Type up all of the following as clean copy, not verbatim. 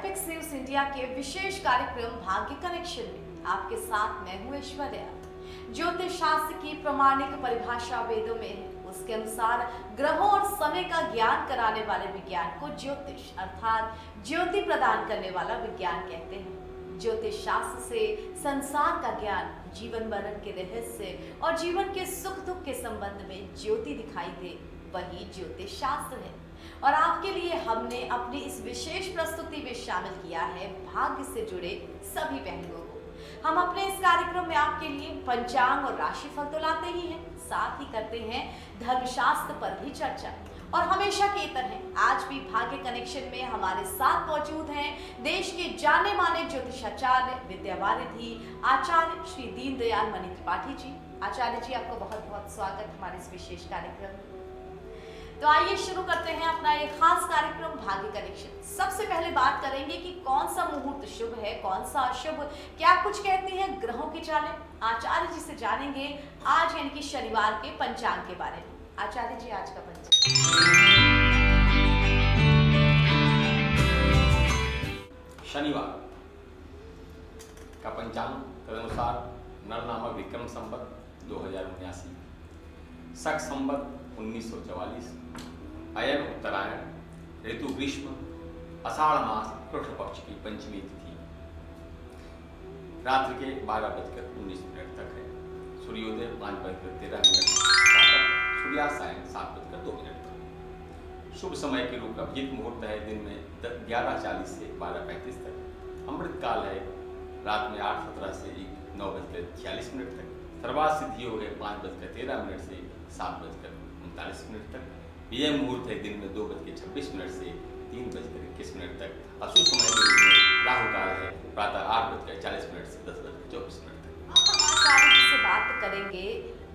Epics news India के विशेष कार्यक्रम भाग्य कनेक्शन में आपके साथ मैं हूं ऐश्वर्या। ज्योतिष शास्त्र की प्रमाणिक परिभाषा वेदों में है। उसके अनुसार ग्रहों और समय का ज्ञान कराने वाले विज्ञान को ज्योतिष अर्थात ज्योति प्रदान करने वाला विज्ञान कहते हैं। ज्योतिष शास्त्र से संसार का ज्ञान, जीवन मरण के रहस्य और जीवन के सुख दुख के संबंध में ज्योति दिखाई दे, वही ज्योतिष शास्त्र है। और आपके लिए हमने अपनी इस विशेष प्रस्तुति में शामिल किया है भाग्य से जुड़े सभी पहलुओं को। हम अपने इस कार्यक्रम में आपके लिए पंचांग और राशिफल तो लाते ही हैं, साथ ही करते हैं धर्मशास्त्र पर भी चर्चा। और हमेशा की तरह आज भी भाग्य कनेक्शन में हमारे साथ मौजूद हैं देश के जाने माने ज्योतिषाचार्य विद्यावारिधि आचार्य श्री दीनदयाल मणि त्रिपाठी जी। आचार्य जी, आपका बहुत बहुत स्वागत हमारे इस विशेष कार्यक्रम में। तो आइए शुरू करते हैं अपना एक खास कार्यक्रम भाग्य कनेक्शन। सबसे पहले बात करेंगे कि कौन सा मुहूर्त शुभ है, कौन सा अशुभ, क्या कुछ कहती है ग्रहों की चालें। आचार्य जी से जानेंगे आज यानी कि शनिवार के पंचांग के बारे में। आचार्य जी, आज का पंचांग। शनिवार का पंचांग तदनुसार नर नामक विक्रम संवत 2079, शक संवत 1944, अयन उत्तरायण, ऋतु ग्रीष्म, आषाढ़ मास कृष्ण पक्ष की पंचमी तिथि रात्रि के 12:19 तक है। सूर्योदय 5:13 तक, सूर्यास्त 7:02 तक। शुभ समय के रूप में अभिजित मुहूर्त है दिन में 11:40 से 12:35 तक। अमृत काल है रात में 8:17 से 9:46 तक। सर्वात सिद्धि योग है 5:13 से 7:39 तक। विजय मुहूर्त है दिन में 2:26 से 3:21 तक। अशुभ समय के रूप में राहु काल है प्रातः 8:40 से 10:24 तक। आचार्य जी से बात करेंगे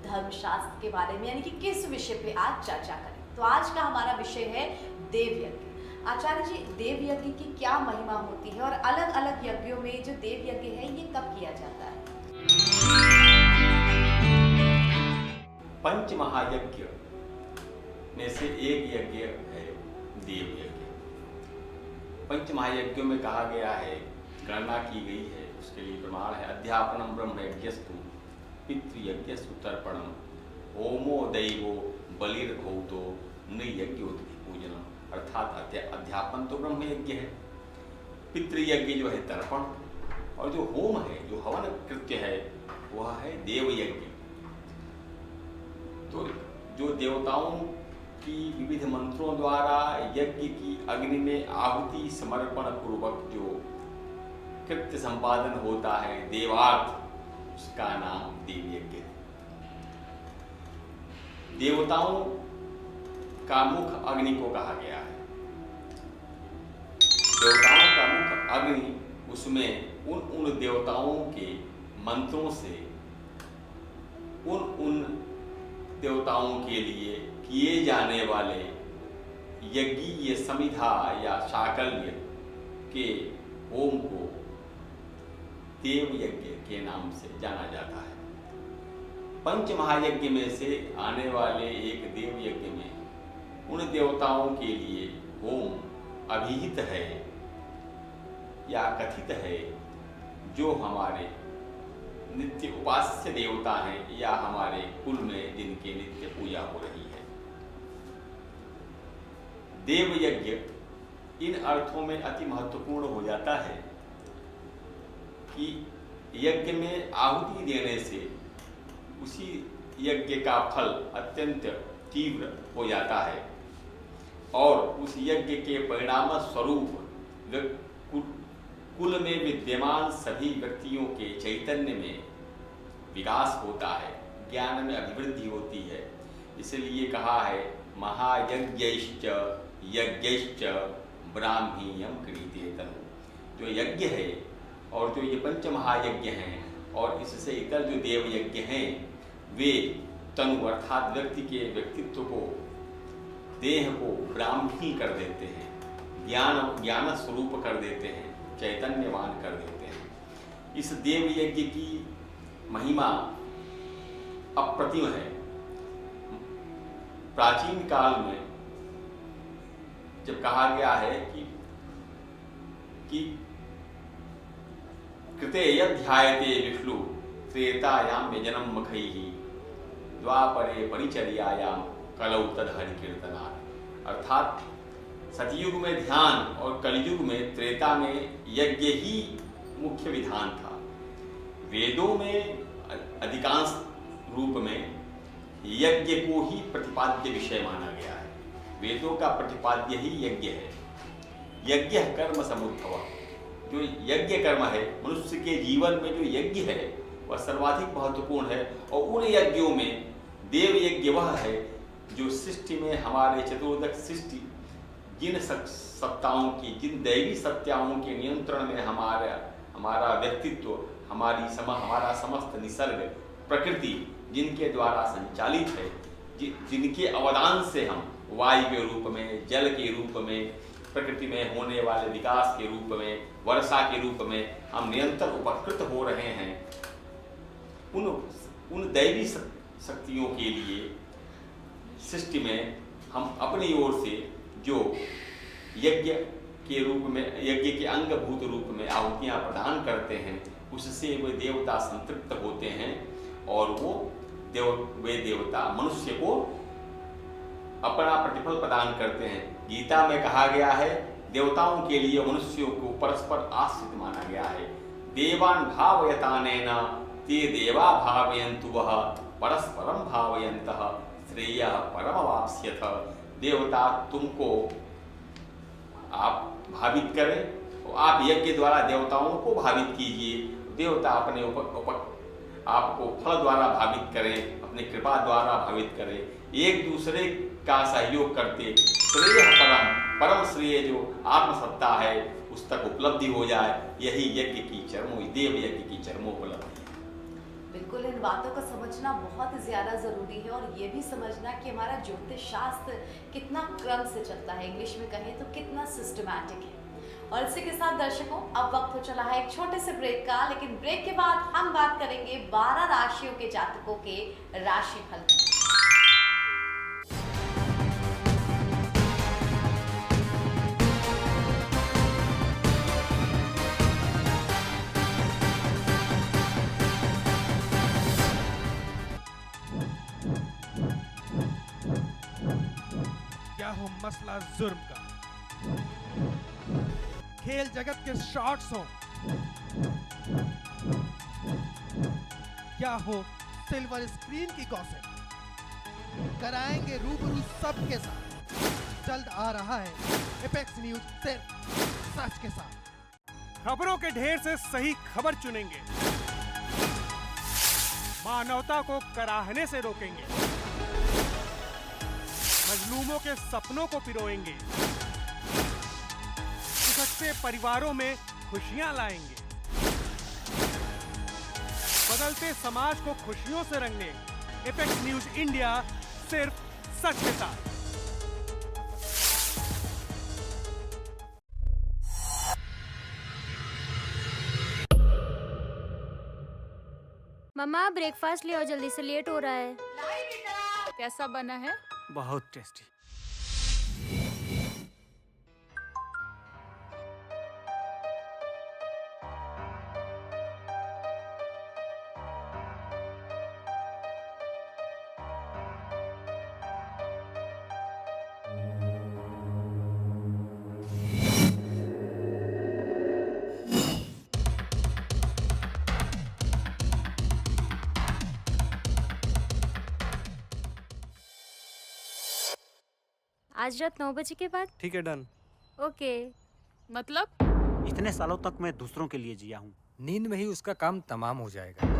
धर्मशास्त्र के बारे में, यानी कि किस विषय पे आज चर्चा करें। तो आज का हमारा विषय है देव यज्ञ। आचार्य जी, देव यज्ञ की क्या महिमा होती है और अलग अलग यज्ञों में जो देव यज्ञ है ये कब किया जाता है? पंच महायज्ञ में से एक यज्ञ है देव यज्ञ। पंच महायज्ञों में कहा गया है, गणना की गई है, उसके लिए प्रमाण है। अध्यापनम ब्रह्म यज्ञस्तु पितृयज्ञस्तु तर्पणम होमो दैवो बलिर्भूतो नृयज्ञोति पूजनम। अर्थात अध्यापन तो ब्रह्म यज्ञ है, पितृयज्ञ जो है तर्पण, और जो होम है, जो हवन कृत्य है, वह है देव यज्ञ। तो जो देवताओं की विविध मंत्रों द्वारा यज्ञ की अग्नि में आहुति समर्पण पूर्वक जो कृत्य संपादन होता है देवार्थ, उसका नाम देव यज्ञ है। देवताओं का मुख अग्नि को कहा गया है। देवताओं का मुख अग्नि, उसमें उन देवताओं के मंत्रों से उन देवताओं के लिए किए जाने वाले यज्ञीय समिधा या शाकल्य के होम को देव यज्ञ के नाम से जाना जाता है। पंच महायज्ञ में से आने वाले एक देव यज्ञ में उन देवताओं के लिए होम अभिहित है या कथित है जो हमारे नित्य उपास्य देवता हैं या हमारे कुल में जिनकी नित्य पूजा हो रही है। देव यज्ञ इन अर्थों में अति महत्वपूर्ण हो जाता है कि यज्ञ में आहुति देने से उसी यज्ञ का फल अत्यंत तीव्र हो जाता है और उस यज्ञ के परिणाम स्वरूप कुल में विद्यमान सभी व्यक्तियों के चैतन्य में विकास होता है, ज्ञान में अभिवृद्धि होती है। इसलिए कहा है महायज्ञश्च यज्ञश्च ब्राह्मीयम क्रीते तनु। जो यज्ञ है और जो ये पंच महायज्ञ हैं और इससे इतर जो देव यज्ञ हैं, वे तनु अर्थात व्यक्ति के व्यक्तित्व को, देह को ब्राह्मी कर देते हैं, ज्ञान स्वरूप कर देते हैं, चैतन्यवान कर देते हैं। इस देव यज्ञ की महिमा अप्रतिम है। प्राचीन काल में जब कहा गया है कि कि कृते यध्यायते विष्णु त्रेतायाम यजनम मखैः द्वापरे परिचर्यायाम कलौ तद्हरि कीर्तनात्। अर्थात सतयुग में ध्यान और कलयुग में त्रेता में यज्ञ ही मुख्य विधान था। वेदों में अधिकांश रूप में यज्ञ को ही प्रतिपाद्य विषय माना गया है। वेदों का प्रतिपाद्य ही यज्ञ है। यज्ञ कर्म समुद्भव, जो यज्ञ कर्म है मनुष्य के जीवन में जो यज्ञ है वह सर्वाधिक महत्वपूर्ण है। और उन यज्ञों में देव यज्ञ वह है जो सृष्टि में हमारे चतुर्दश सृष्टि जिन सत्ताओं की, जिन दैवी सत्ताओं के नियंत्रण में हमारा व्यक्तित्व, हमारा समस्त निसर्ग प्रकृति जिनके द्वारा संचालित है, जिनके अवदान से हम वायु के रूप में, जल के रूप में, प्रकृति में होने वाले विकास के रूप में, वर्षा के रूप में हम निरंतर उपकृत हो रहे हैं, उन दैवी शक्तियों के लिए सृष्टि में हम अपनी ओर से जो यज्ञ के रूप में, यज्ञ के अंगभूत रूप में आहुतियां प्रदान करते हैं, उससे वे देवता संतृप्त होते हैं और वे देवता मनुष्य को अपना प्रतिफल प्रदान करते हैं। गीता में कहा गया है देवताओं के लिए मनुष्यों को परस्पर आश्रित माना गया है। देवान भावयतानेन ते देवा भावयन्तु वः परस्परम भावयन्तः श्रेयः परमवाप्स्यथ। देवता तुमको आप भावित करें और आप यज्ञ द्वारा देवताओं को भावित कीजिए। देवता अपने आपको फल द्वारा भावित करें, अपनी कृपा द्वारा भावित करें। एक दूसरे का सहयोग करते श्रेय परम श्रेय जो आत्मसत्ता है उस तक उपलब्धि हो जाए, यही यज्ञ की देव यज्ञ की चरमोपलब्धि है। बिल्कुल, इन बातों को समझना बहुत ज़्यादा ज़रूरी है और ये भी समझना कि हमारा ज्योतिष शास्त्र कितना क्रम से चलता है, इंग्लिश में कहें तो कितना सिस्टमैटिक है। और इसी के साथ दर्शकों, अब वक्त हो चला है एक छोटे से ब्रेक का, लेकिन ब्रेक के बाद हम बात करेंगे 12 राशियों के जातकों के राशिफल की। क्या हो मसला जुर्म का, खेल जगत के शॉट्स हो, क्या हो सिल्वर स्क्रीन की गॉसिप, कराएंगे रूबरू सबके साथ। जल्द आ रहा है एपेक्स न्यूज सिर्फ सच के साथ। खबरों के ढेर से सही खबर चुनेंगे, मानवता को कराहने से रोकेंगे, मजलूमों के सपनों को पिरोएंगे, खिसकते परिवारों में खुशियां लाएंगे, बदलते समाज को खुशियों से रंगने एपेक्स न्यूज इंडिया सिर्फ सच के साथ। मम्मा ब्रेकफास्ट ले आओ जल्दी से, लेट हो रहा है। कैसा बना है? बहुत टेस्टी। आज रात 9 बजे के बाद। ठीक है, डन। ओके। मतलब इतने सालों तक मैं दूसरों के लिए जिया हूँ, नींद में ही उसका काम तमाम हो जाएगा।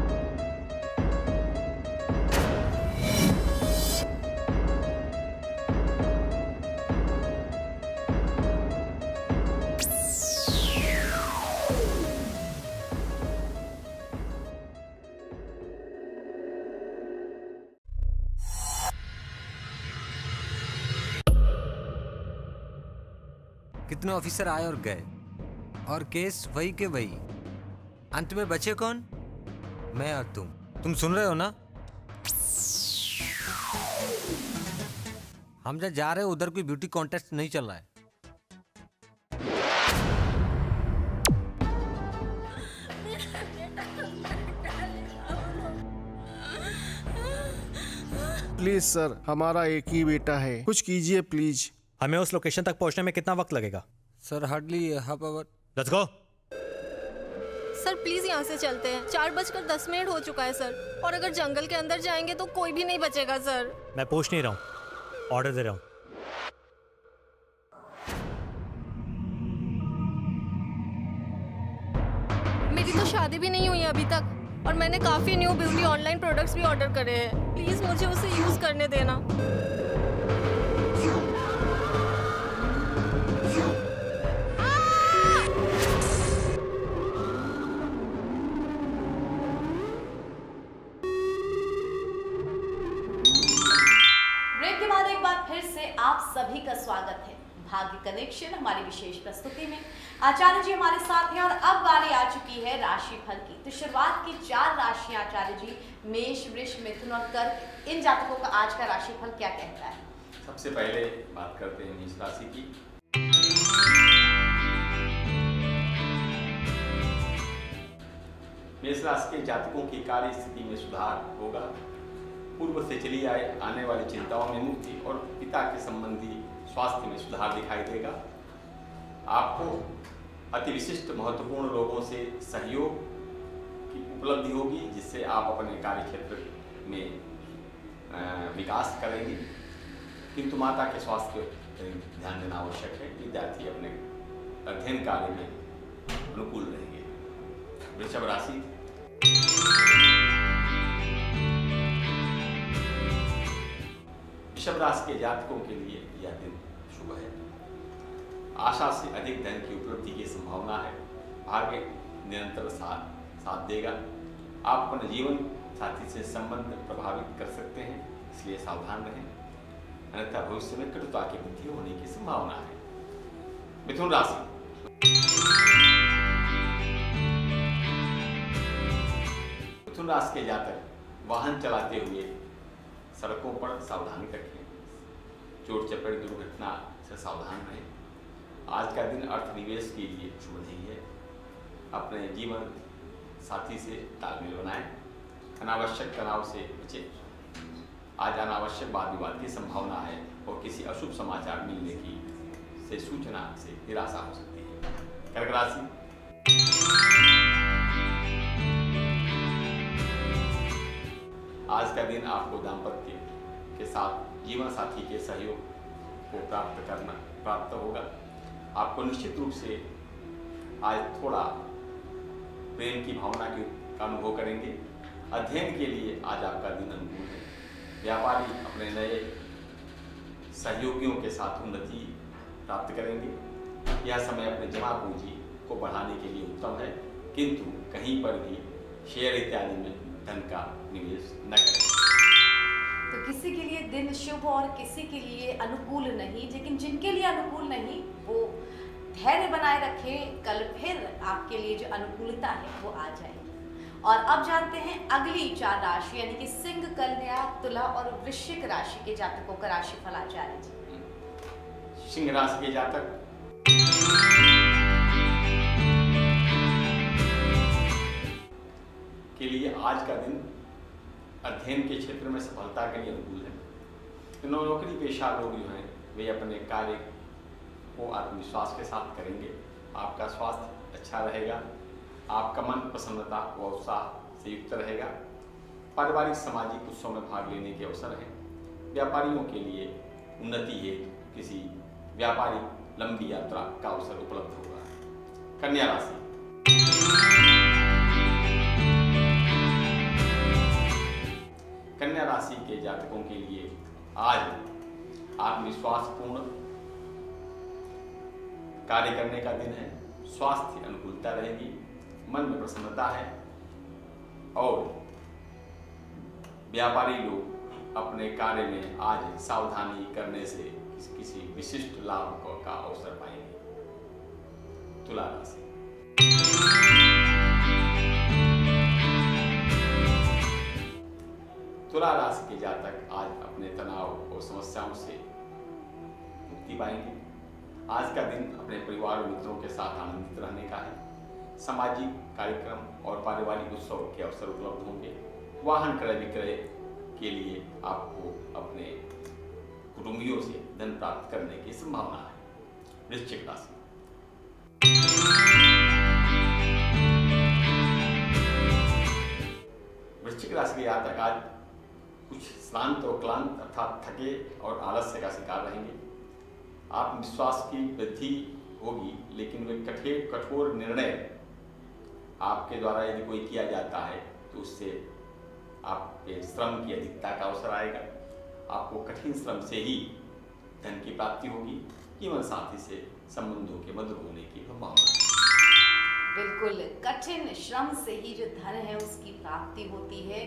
कितने ऑफिसर आए और गए और केस वही के वही। अंत में बचे कौन? मैं और तुम सुन रहे हो ना? हम जहाँ जा रहे हो उधर कोई ब्यूटी कॉन्टेस्ट नहीं चल रहा है। प्लीज सर, हमारा एक ही बेटा है, कुछ कीजिए प्लीज। हमें उस लोकेशन तक पहुंचने में कितना वक्त लगेगा? Sir hardly half hour. Let's go. Sir please यहाँ से चलते हैं, 4:10 हो चुका है सर, और अगर जंगल के अंदर जाएंगे तो कोई भी नहीं बचेगा सर। मैं पूछ नहीं रहा हूँ, ऑर्डर दे रहा हूँ। मेरी तो शादी भी नहीं हुई है अभी तक, और मैंने काफी न्यू ब्यूटी ऑनलाइन प्रोडक्ट्स भी ऑर्डर करे हैं। प्लीज मुझे उसे यूज करने देना। ब्रेक के बाद एक बार फिर से आप सभी का स्वागत है भाग्य कनेक्शन हमारी विशेष प्रस्तुति में। आचार्य जी हमारे साथ हैं और अब बारी आ चुकी है राशिफल की। तो शुरुआत की 4 राशियां आचार्य जी, मेष, वृष, मिथुन और कर्क, इन जातकों का आज का राशिफल क्या कहता है? सबसे पहले बात करते हैं मेष राशि की। मेष राशि के जातकों की कार्य स्थिति में सुधार होगा। पूर्व से चली आने वाली चिंताओं में मुक्ति और पिता के संबंधी स्वास्थ्य में सुधार दिखाई देगा। आपको अति विशिष्ट महत्वपूर्ण लोगों से सहयोग की उपलब्धि होगी, जिससे आप अपने कार्य क्षेत्र में विकास करेंगे। किंतु माता के स्वास्थ्य पर ध्यान देना आवश्यक है। विद्यार्थी अपने अध्ययन कार्य में अनुकूल रहेंगे। वृषभ राशि, वृषभ राशि के जातकों के लिए यह दिन शुभ है। आशा से अधिक धन की उपलब्धि की संभावना है। भाग्य निरंतर साथ देगा। आप अपने जीवन साथी से संबंध प्रभावित कर सकते हैं, इसलिए सावधान रहें, अन्यथा भविष्य में कटुता की वृद्धि होने की संभावना है। मिथुन राशि, मिथुन राशि के जातक वाहन चलाते हुए सड़कों पर सावधानी रखें। चोट चपेट दुर्घटना से सावधान रहें। आज का दिन अर्थ निवेश के लिए शुभ नहीं है। अपने जीवन साथी से तालमेल बनाएं। अनावश्यक तनाव से बचें। आज अनावश्यक वाद विवाद की संभावना है और किसी अशुभ समाचार मिलने की सूचना से निराशा हो सकती है। कर्क राशि, आज का दिन आपको दाम्पत्य के साथ जीवन साथी के सहयोग को प्राप्त होगा। आपको निश्चित रूप से आज थोड़ा प्रेम की भावना का अनुभव करेंगे। अध्ययन के लिए आज आपका दिन अनुकूल है। व्यापारी अपने नए सहयोगियों के साथ उन्नति प्राप्त करेंगे। यह समय अपने जमा पूंजी को बढ़ाने के लिए उत्तम है, किंतु कहीं पर भी शेयर इत्यादि में धन का निवेश न करें। तो किसी के लिए दिन शुभ और किसी के लिए अनुकूल नहीं, लेकिन जिनके लिए अनुकूल नहीं वो धैर्य बनाए रखें। कल फिर आपके लिए जो अनुकूलता है वो आ जाएगी। और अब जानते हैं अगली 4 राशि यानी कि सिंह, कन्या, तुला और वृश्चिक राशि के जातकों का राशिफल आचार्य जी। सिंह राशि के जातक के लिए आज का दिन अध्ययन के क्षेत्र में सफलता के लिए अनुकूल है। नौकरी पेशा लोग जो हैं वे अपने कार्य को आत्मविश्वास के साथ करेंगे। आपका स्वास्थ्य अच्छा रहेगा। आपका मन प्रसन्नता व उत्साह से युक्त रहेगा। पारिवारिक सामाजिक उत्सव में भाग लेने के अवसर हैं। व्यापारियों के लिए उन्नति हेतु किसी व्यापारिक लंबी यात्रा का अवसर उपलब्ध होगा। कन्या राशि, कन्या राशि के जातकों के लिए आज आत्मविश्वासपूर्ण कार्य करने का दिन है। स्वास्थ्य अनुकूलता रहेगी। मन में प्रसन्नता है और व्यापारी लोग अपने कार्य में आज सावधानी करने से किसी विशिष्ट लाभ का अवसर पाएंगे। तुला राशि, तुला राशि के जातक आज अपने तनाव और समस्याओं से मुक्ति पाएंगे। आज का दिन अपने परिवार और मित्रों के साथ आनंदित रहने का है। सामाजिक कार्यक्रम और पारिवारिक उत्सव के अवसर उपलब्ध होंगे। वाहन क्रय विक्रय के लिए आपको अपने कुटुंबियों से धन प्राप्त करने की संभावना है। वृश्चिक राशि, वृश्चिक राशि के जातक आज कुछ श्रांत और क्लांत अर्थात थके और आलस्य का शिकार रहेंगे। आत्मविश्वास की वृद्धि होगी, लेकिन वे कठोर निर्णय आपके द्वारा यदि कोई किया जाता है तो उससे आपके श्रम की अधिकता का अवसर आएगा। आपको कठिन श्रम से ही धन की प्राप्ति होगी। जीवन साथी से संबंधों के मधुर होने की संभावना है। बिल्कुल, कठिन श्रम से ही जो धन है उसकी प्राप्ति होती है।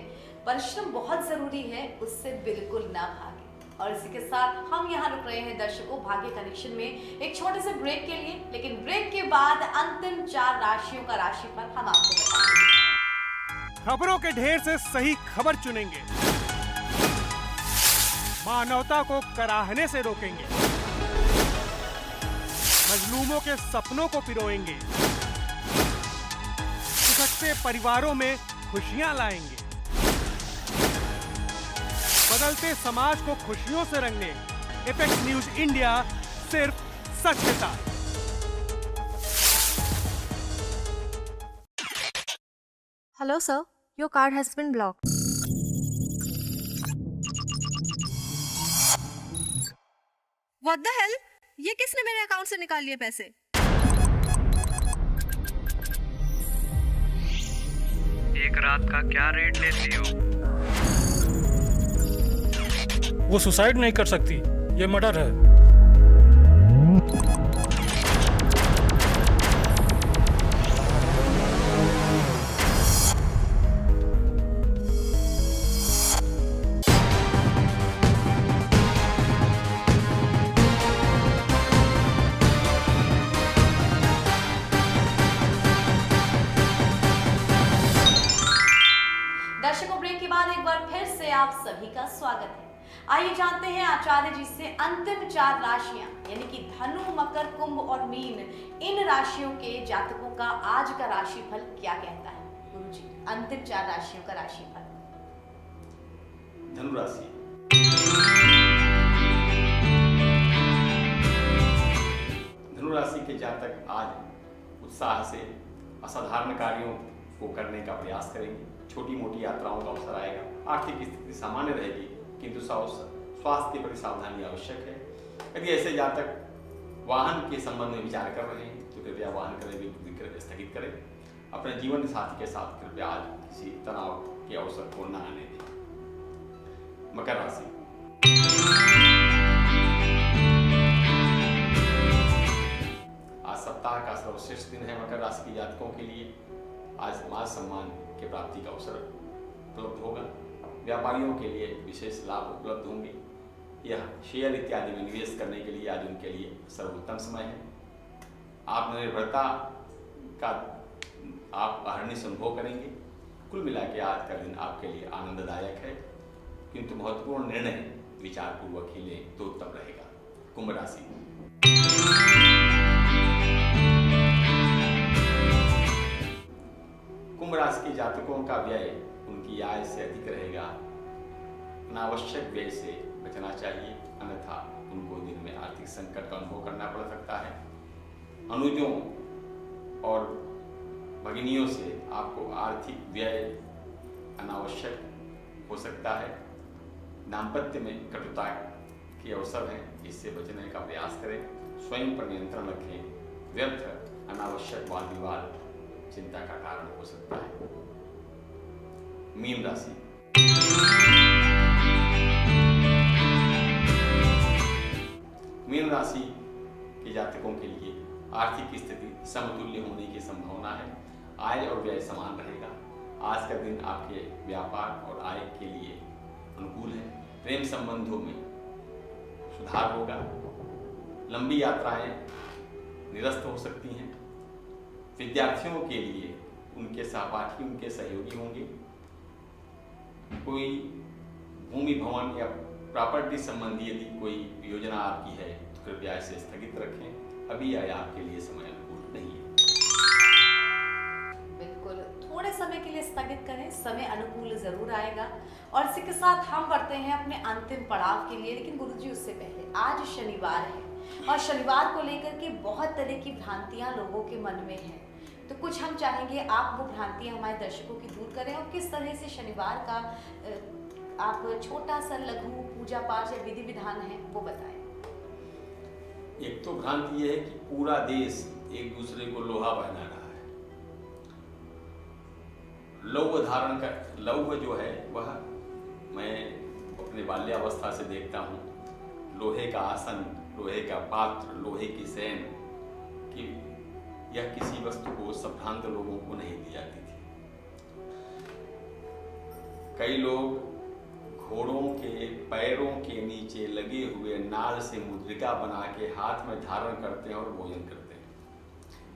परिश्रम बहुत जरूरी है, उससे बिल्कुल ना भागे। और इसी के साथ हम यहाँ रुक रहे हैं दर्शकों भाग्य कनेक्शन में एक छोटे से ब्रेक के लिए, लेकिन ब्रेक के बाद अंतिम 4 राशियों का राशिफल हम आपको बताएंगे। खबरों के ढेर से सही खबर चुनेंगे, मानवता को कराहने से रोकेंगे, मजलूमों के सपनों को पिरोएंगे, खिसकते परिवारों में खुशियां लाएंगे, बदलते समाज को खुशियों से रंगने। एपेक्स न्यूज इंडिया, सिर्फ सच के साथ। Hello sir, your card has been blocked. What the hell? ये किसने मेरे अकाउंट से निकाल लिए पैसे? एक रात का क्या रेट लेती हो? वो सुसाइड नहीं कर सकती, ये मर्डर है। दर्शकों ब्रेक के बाद एक बार फिर से आप सभी का स्वागत है। आइए जानते हैं आचार्य जी से अंतिम 4 राशियां यानी कि धनु, मकर, कुंभ और मीन, इन राशियों के जातकों का आज का राशिफल क्या कहता है। गुरुजी, अंतिम 4 राशियों का राशिफल। धनु राशि, धनु राशि के जातक आज उत्साह से असाधारण कार्यों को करने का प्रयास करेंगे। छोटी मोटी यात्राओं का अवसर आएगा। आर्थिक स्थिति सामान्य रहेगी, किंतु स्वास्थ्य के प्रति सावधानी आवश्यक है। यदि ऐसे जातक वाहन के संबंध में विचार कर रहे हैं तो कृपया वाहन क्रय स्थगित करें। अपने जीवन साथी के साथ कृपया आज किसी तनाव के अवसर को न आने दें। मकर राशि, आज सप्ताह का सर्वश्रेष्ठ दिन है मकर राशि के जातकों के लिए। आज मान सम्मान के प्राप्ति का अवसर उपलब्ध होगा। व्यापारियों के लिए विशेष लाभ उपलब्ध होंगे। यह शेयर इत्यादि में निवेश करने के लिए आज उनके लिए सर्वोत्तम समय है। आत्मनिर्भरता का आप अहर्निश अनुभव करेंगे। कुल मिला के आज का दिन आपके लिए आनंददायक है, किंतु महत्वपूर्ण निर्णय विचारपूर्वक ही लें तो उत्तम रहेगा। कुंभ राशि, कुंभ राशि के जातकों का व्यय उनकी आय से अधिक रहेगा। अनावश्यक व्यय से बचना चाहिए, अन्यथा उनको दिन में आर्थिक संकट का अनुभव करना पड़ सकता है। अनुजों और भगिनियों से आपको आर्थिक व्यय अनावश्यक हो सकता है। दाम्पत्य में कटुता के अवसर हैं, इससे बचने का प्रयास करें। स्वयं पर नियंत्रण रखें। व्यर्थ अनावश्यक वाद विवाद चिंता का कारण हो सकता है। मीन राशि, मीन राशि के जातकों के लिए आर्थिक स्थिति समतुल्य होने की संभावना है। आय और व्यय समान रहेगा। आज का दिन आपके व्यापार और आय के लिए अनुकूल है। प्रेम संबंधों में सुधार होगा। लंबी यात्राएं निरस्त हो सकती हैं। विद्यार्थियों के लिए उनके सहपाठी उनके सहयोगी होंगे। कोई भूमि भवन या प्रॉपर्टी संबंधी यदि कोई योजना आपकी है तो कृपया इसे स्थगित रखें। अभी यह आपके लिए समय अनुकूल नहीं है। बिल्कुल, थोड़े समय के लिए स्थगित करें, समय अनुकूल जरूर आएगा। और इसी के साथ हम बढ़ते हैं अपने अंतिम पड़ाव के लिए। लेकिन गुरुजी उससे पहले आज शनिवार है और शनिवार को लेकर के बहुत तरह की भ्रांतियां लोगों के मन में हैं। तो कुछ हम चाहेंगे आप वो भ्रांतियां हमारे दर्शकों की दूर करें और किस तरह से शनिवार का आप छोटा सा लघु पूजा पाठ या विधि विधान है वो बताएं। एक तो भ्रांति यह है कि पूरा देश एक दूसरे को लोहा पहना रहा है। लौह धारण का लौह जो है वह मैं अपने बाल्यावस्था से देखता हूँ, लोहे का आसन, लोहे का पात्र, लोहे की सेन कि यह किसी वस्तु को संभ्रांत लोगों को नहीं दी जाती थी। कई लोग घोड़ों के पैरों के नीचे लगे हुए नाल से मुद्रिका बना के हाथ में धारण करते हैं और भोजन करते हैं,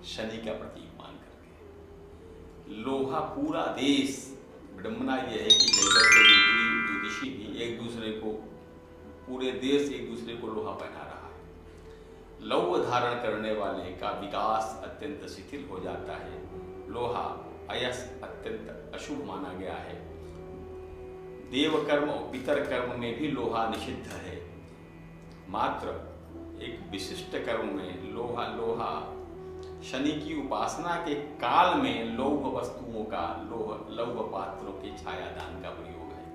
शनि का प्रतीक मान करके। लोहा पूरा देश, विडंबना यह है कि जगत के ज्योतिषी भी एक दूसरे को, पूरे देश एक दूसरे को लोहा पहना रहा है। लौह धारण करने वाले का विकास अत्यंत शिथिल हो जाता है। लोहा अयस अत्यंत अशुभ माना गया है। देव कर्म और पितर कर्म में भी लोहा निषिद्ध है। मात्र एक विशिष्ट कर्म में लोहा शनि की उपासना के काल में लौह वस्तुओं का, लौह पात्रों के छायादान का प्रयोग है।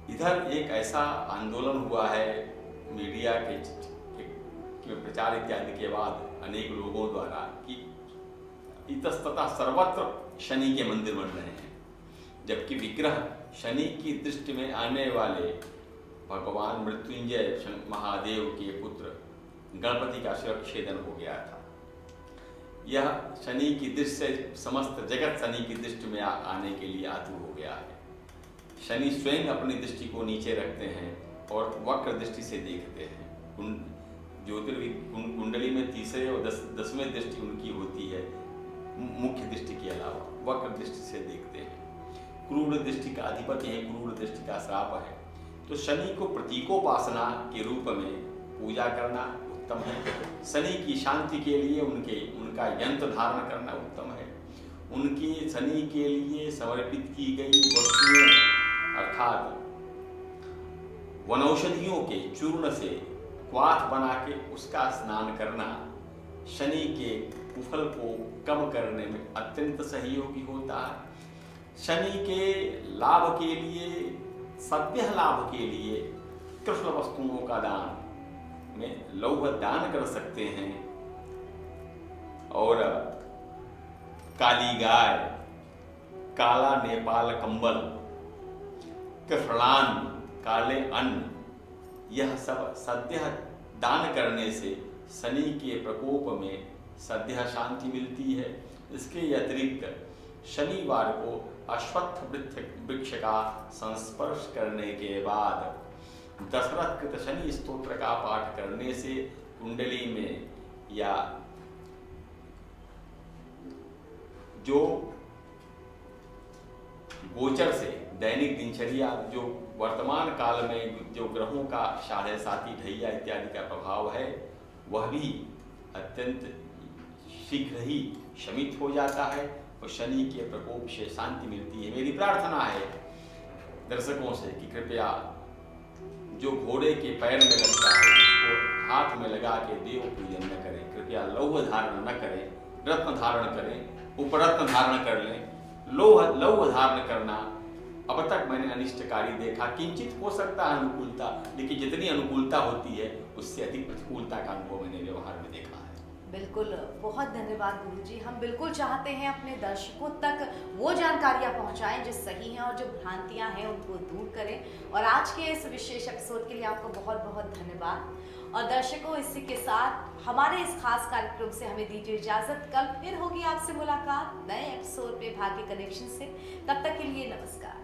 इधर एक ऐसा आंदोलन हुआ है मीडिया के प्रचार इत्यादि के बाद अनेक लोगों द्वारा कि इतस्ततः सर्वत्र शनि के मंदिर बन रहे हैं, जबकि विग्रह शनि की दृष्टि में आने वाले भगवान मृत्युंजय महादेव के पुत्र गणपति का शिरच्छेदन हो गया था। यह शनि की दृष्टि से समस्त जगत शनि की दृष्टि में आने के लिए आतुर हो गया है। शनि स्वयं अपनी दृष्टि को नीचे रखते हैं और वक्र दृष्टि से देखते हैं। ज्योतिर्विद कुंडली में तीसरे और 10वें दृष्टि उनकी होती है, मुख्य दृष्टि के अलावा वक्र दृष्टि से देखते हैं। क्रूर दृष्टि का अधिपति है, क्रूर दृष्टि का श्राप है। तो शनि को प्रतीकोपासना के रूप में पूजा करना उत्तम है। शनि की शांति के लिए उनका यंत्र धारण करना उत्तम है। उनकी शनि के लिए समर्पित की गई वस्तुओं अर्थात वनौषधियों के चूर्ण से क्वाथ बना के उसका स्नान करना शनि के कुफल को कम करने में अत्यंत सहयोगी होता है। शनि के लाभ के लिए, सद्य लाभ के लिए कृष्ण वस्तुओं का दान में लौह दान कर सकते हैं। और काली गाय, काला नेपाल कंबल, कृष्णान, काले अन्न, यह सब सद्य दान करने से शनि के प्रकोप में सद्य शांति मिलती है। इसके अतिरिक्त शनिवार को अश्वत्थ वृक्ष का संस्पर्श करने के बाद दशरथ कृत शनि स्तोत्र का पाठ करने से कुंडली में या जो गोचर से दैनिक दिनचर्या, जो वर्तमान काल में जो ग्रहों का साढ़े साथी ढैया इत्यादि का प्रभाव है, वह भी अत्यंत शीघ्र ही शमित हो जाता है और शनि के प्रकोप से शांति मिलती है। मेरी प्रार्थना है दर्शकों से कि कृपया जो घोड़े के पैर में लगता है उसको हाथ में लगा के देव पूजन न करें। कृपया लौह धारण न करें, रत्न धारण करें, उपरत्न धारण कर लें। लौह धारण करना अब तक मैंने अनिष्टकारी देखा। किंचित हो सकता है अनुकूलता, लेकिन जितनी अनुकूलता होती है उससे अधिक प्रतिकूलता का अनुभव मैंने व्यवहार में देखा है। बिल्कुल, बहुत धन्यवाद गुरुजी। हम बिल्कुल चाहते हैं अपने दर्शकों तक वो जानकारियां पहुंचाएं जो सही हैं और जो भ्रांतियां हैं उनको दूर करें। और आज के इस विशेष एपिसोड के लिए आपको बहुत बहुत धन्यवाद। और दर्शकों, इसी के साथ हमारे इस खास कार्यक्रम से हमें दीजिए इजाजत। कल फिर होगी आपसे मुलाकात नए एपिसोड पे भाग्य कनेक्शन से। तब तक के लिए नमस्कार।